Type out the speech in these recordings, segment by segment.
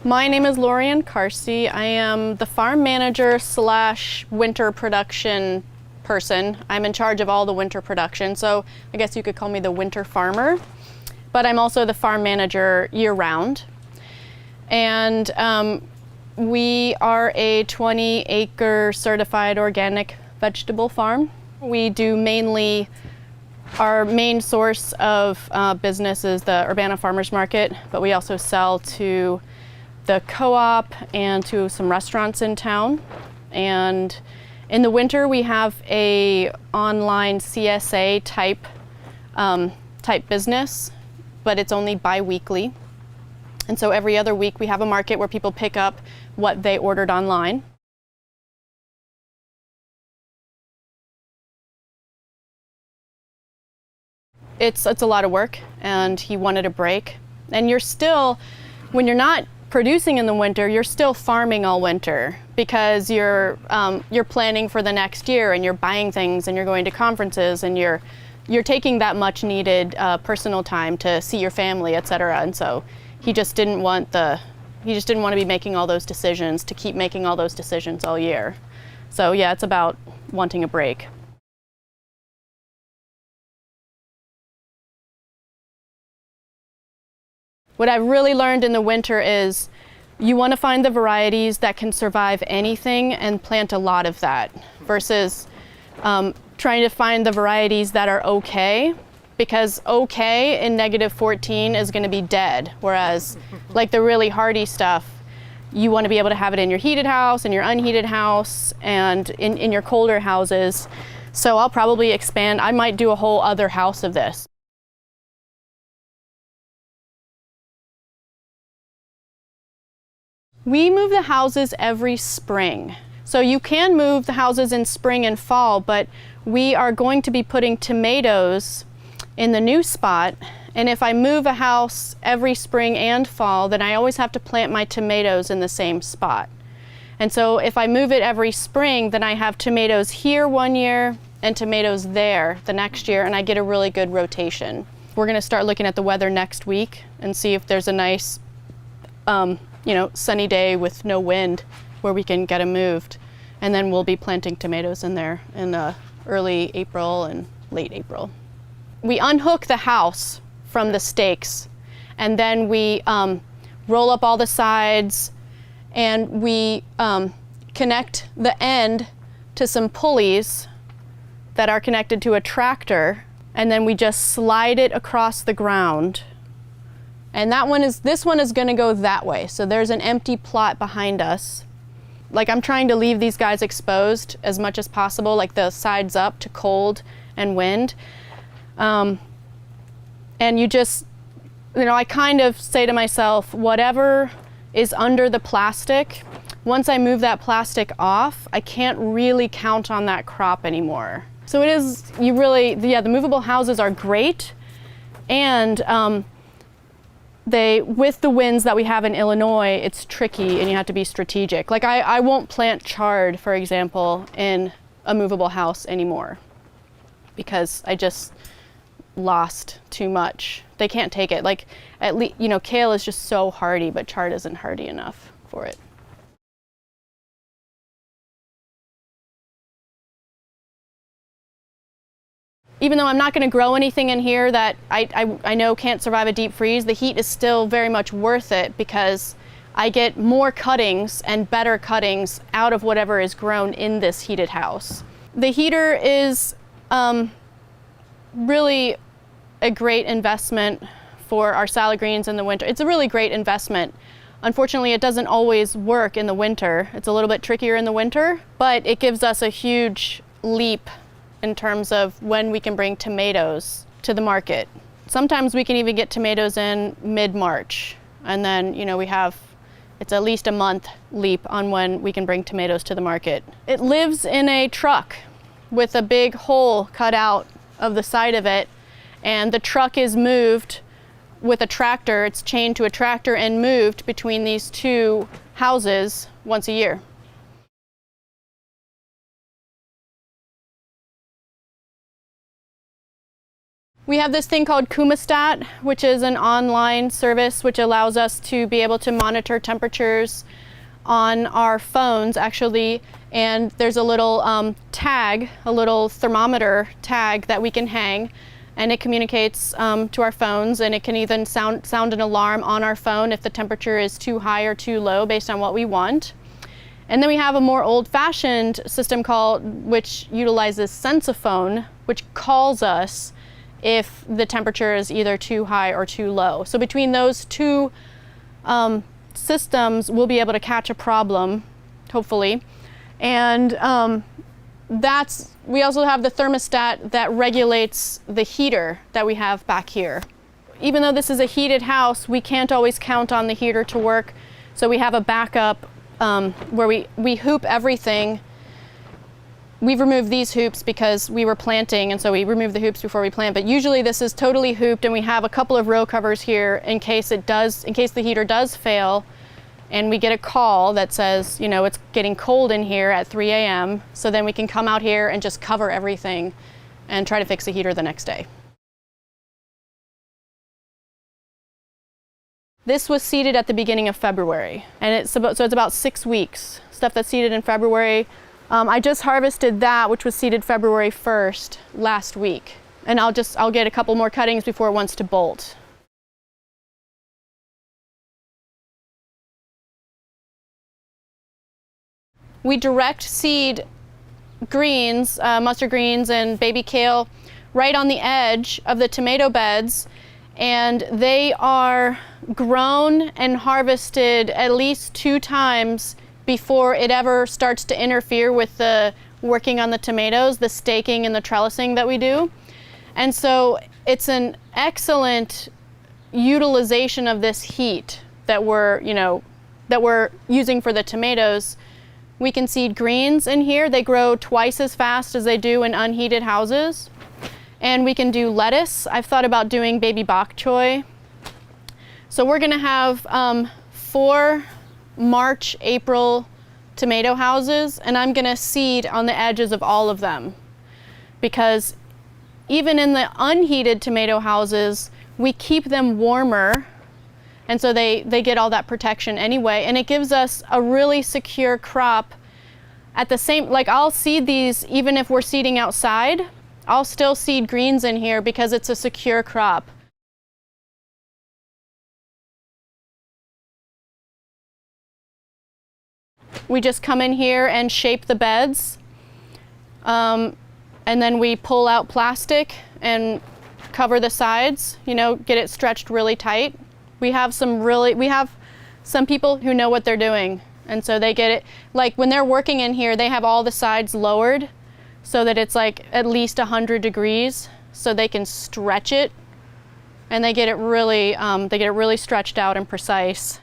My name is Lorien Carsey. I am the farm manager slash winter production person. I'm in charge of all the winter production, so I guess you could call me the winter farmer. But I'm also the farm manager year-round. And we are a 20-acre certified organic vegetable farm. We do mainly, our main source of business is the Urbana Farmers Market, but we also sell to the co-op and to some restaurants in town. And in the winter we have a online CSA type business, but it's only bi-weekly. And so every other week we have a market where people pick up what they ordered online. It's a lot of work, and he wanted a break. And you're still, when you're not producing in the winter, you're still farming all winter because you're planning for the next year, and you're buying things, and you're going to conferences, and you're taking that much needed personal time to see your family, etc. And so he just didn't want to be making all those decisions, to keep making all those decisions all year. So yeah, it's about wanting a break. What I've really learned in the winter is you want to find the varieties that can survive anything and plant a lot of that, versus trying to find the varieties that are okay, because okay in -14 is going to be dead, whereas like the really hardy stuff, you want to be able to have it in your heated house, in your unheated house, and in your colder houses. So I'll probably expand. I might do a whole other house of this. We move the houses every spring. So you can move the houses in spring and fall, but we are going to be putting tomatoes in the new spot. And if I move a house every spring and fall, then I always have to plant my tomatoes in the same spot. And so if I move it every spring, then I have tomatoes here one year and tomatoes there the next year, and I get a really good rotation. We're going to start looking at the weather next week and see if there's a nice sunny day with no wind where we can get them moved. And then we'll be planting tomatoes in there in early April and late April. We unhook the house from the stakes, and then we roll up all the sides, and we connect the end to some pulleys that are connected to a tractor, and then we just slide it across the ground. And this one is going to go that way. So there's an empty plot behind us. Like, I'm trying to leave these guys exposed as much as possible, like the sides up to cold and wind. And you just, I kind of say to myself, whatever is under the plastic, once I move that plastic off, I can't really count on that crop anymore. So it is, the movable houses are great. And with the winds that we have in Illinois, it's tricky and you have to be strategic. Like I won't plant chard, for example, in a movable house anymore because I just lost too much. They can't take it. Like at least, kale is just so hardy, but chard isn't hardy enough for it. Even though I'm not going to grow anything in here that I know can't survive a deep freeze, the heat is still very much worth it because I get more cuttings and better cuttings out of whatever is grown in this heated house. The heater is really a great investment for our salad greens in the winter. It's a really great investment. Unfortunately, it doesn't always work in the winter. It's a little bit trickier in the winter, but it gives us a huge leap in terms of when we can bring tomatoes to the market. Sometimes we can even get tomatoes in mid-March, and then it's at least a month leap on when we can bring tomatoes to the market. It lives in a truck with a big hole cut out of the side of it, and the truck is moved with a tractor. It's chained to a tractor and moved between these two houses once a year. We have this thing called Kumestat, which is an online service which allows us to be able to monitor temperatures on our phones actually, and there's a little tag, a little thermometer tag that we can hang, and it communicates to our phones, and it can even sound an alarm on our phone if the temperature is too high or too low based on what we want. And then we have a more old-fashioned system which utilizes Sensaphone, which calls us if the temperature is either too high or too low. So between those two systems, we'll be able to catch a problem, hopefully. And we also have the thermostat that regulates the heater that we have back here. Even though this is a heated house, we can't always count on the heater to work. So we have a backup where we hoop everything. We've removed these hoops because we were planting, and so we remove the hoops before we plant, but usually this is totally hooped, and we have a couple of row covers here in case the heater does fail and we get a call that says, you know, it's getting cold in here at 3 a.m. So then we can come out here and just cover everything and try to fix the heater the next day. This was seeded at the beginning of February, and it's about 6 weeks. Stuff that's seeded in February. I just harvested that, which was seeded February 1st last week, and I'll get a couple more cuttings before it wants to bolt. We direct seed greens, mustard greens and baby kale, right on the edge of the tomato beds, and they are grown and harvested at least 2 times before it ever starts to interfere with the working on the tomatoes, the staking and the trellising that we do. And so it's an excellent utilization of this heat that we're using for the tomatoes. We can seed greens in here. They grow twice as fast as they do in unheated houses. And we can do lettuce. I've thought about doing baby bok choy. So we're gonna have 4 March, April tomato houses, and I'm gonna seed on the edges of all of them, because even in the unheated tomato houses, we keep them warmer, and so they get all that protection anyway, and it gives us a really secure crop. At the same, like, I'll seed these even if we're seeding outside. I'll still seed greens in here because it's a secure crop. We just come in here and shape the beds, and then we pull out plastic and cover the sides, get it stretched really tight. We have some people who know what they're doing, and so they get it, like when they're working in here, they have all the sides lowered so that it's like at least 100 degrees, so they can stretch it, and they get it really stretched out and precise.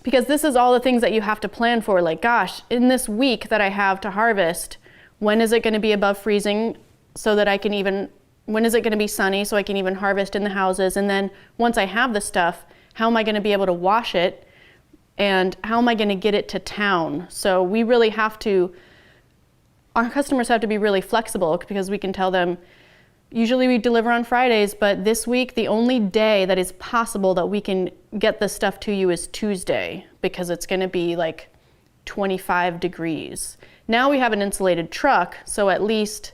Because this is all the things that you have to plan for, like, gosh, in this week that I have to harvest, when is it going to be above freezing so that when is it going to be sunny so I can even harvest in the houses? And then once I have the stuff, how am I going to be able to wash it? And how am I going to get it to town? So we really our customers have to be really flexible, because we can tell them, usually we deliver on Fridays, but this week the only day that is possible that we can get this stuff to you is Tuesday, because it's going to be like 25 degrees. Now we have an insulated truck, so at least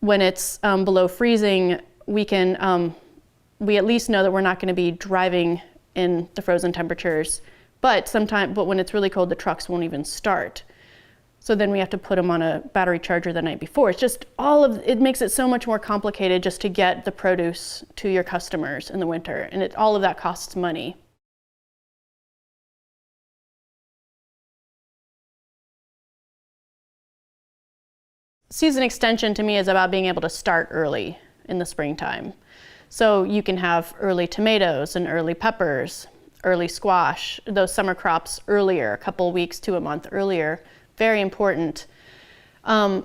when it's below freezing, we at least know that we're not going to be driving in the frozen temperatures. But when it's really cold, the trucks won't even start. So then we have to put them on a battery charger the night before. It's just it makes it so much more complicated just to get the produce to your customers in the winter, and all of that costs money. Season extension to me is about being able to start early in the springtime. So you can have early tomatoes and early peppers, early squash, those summer crops earlier, a couple weeks to a month earlier. Very important. And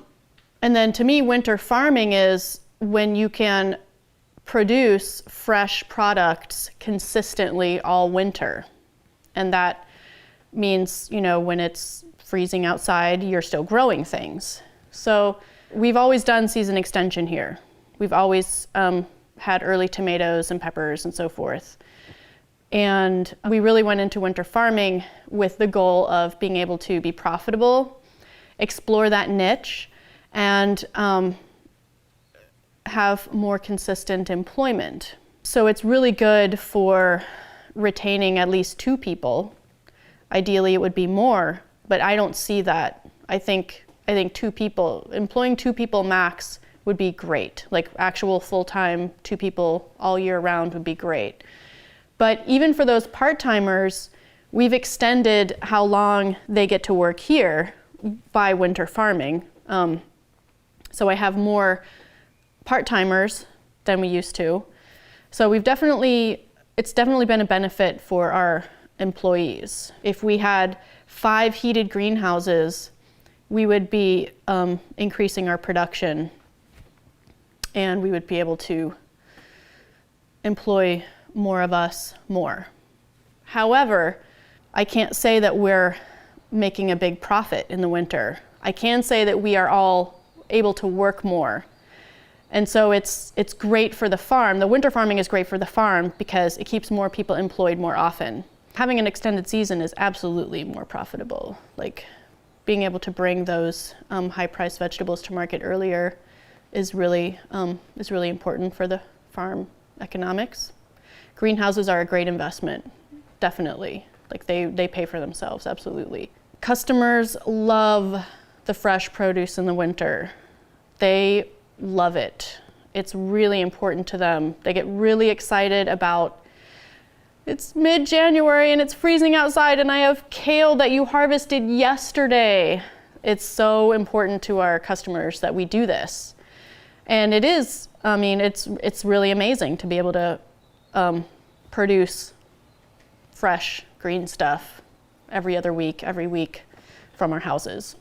then to me, winter farming is when you can produce fresh products consistently all winter. And that means, when it's freezing outside, you're still growing things. So we've always done season extension here. We've always had early tomatoes and peppers and so forth. And we really went into winter farming with the goal of being able to be profitable, explore that niche, and have more consistent employment. So it's really good for retaining at least 2 people. Ideally, it would be more, but I don't see that. I think 2 people, employing 2 people max would be great. Like actual full-time 2 people all year round would be great. But even for those part-timers, we've extended how long they get to work here by winter farming. So I have more part-timers than we used to. So it's definitely been a benefit for our employees. If we had 5 heated greenhouses, we would be increasing our production, and we would be able to employ more of us more. However, I can't say that we're making a big profit in the winter. I can say that we are all able to work more. And so it's great for the farm. The winter farming is great for the farm because it keeps more people employed more often. Having an extended season is absolutely more profitable. Like being able to bring those high-priced vegetables to market earlier is really important for the farm economics. Greenhouses are a great investment, definitely. Like they pay for themselves, absolutely. Customers love the fresh produce in the winter. They love it. It's really important to them. They get really excited about, it's mid-January and it's freezing outside and I have kale that you harvested yesterday. It's so important to our customers that we do this. And it is, I mean, it's really amazing to be able to produce fresh green stuff every other week, every week from our houses.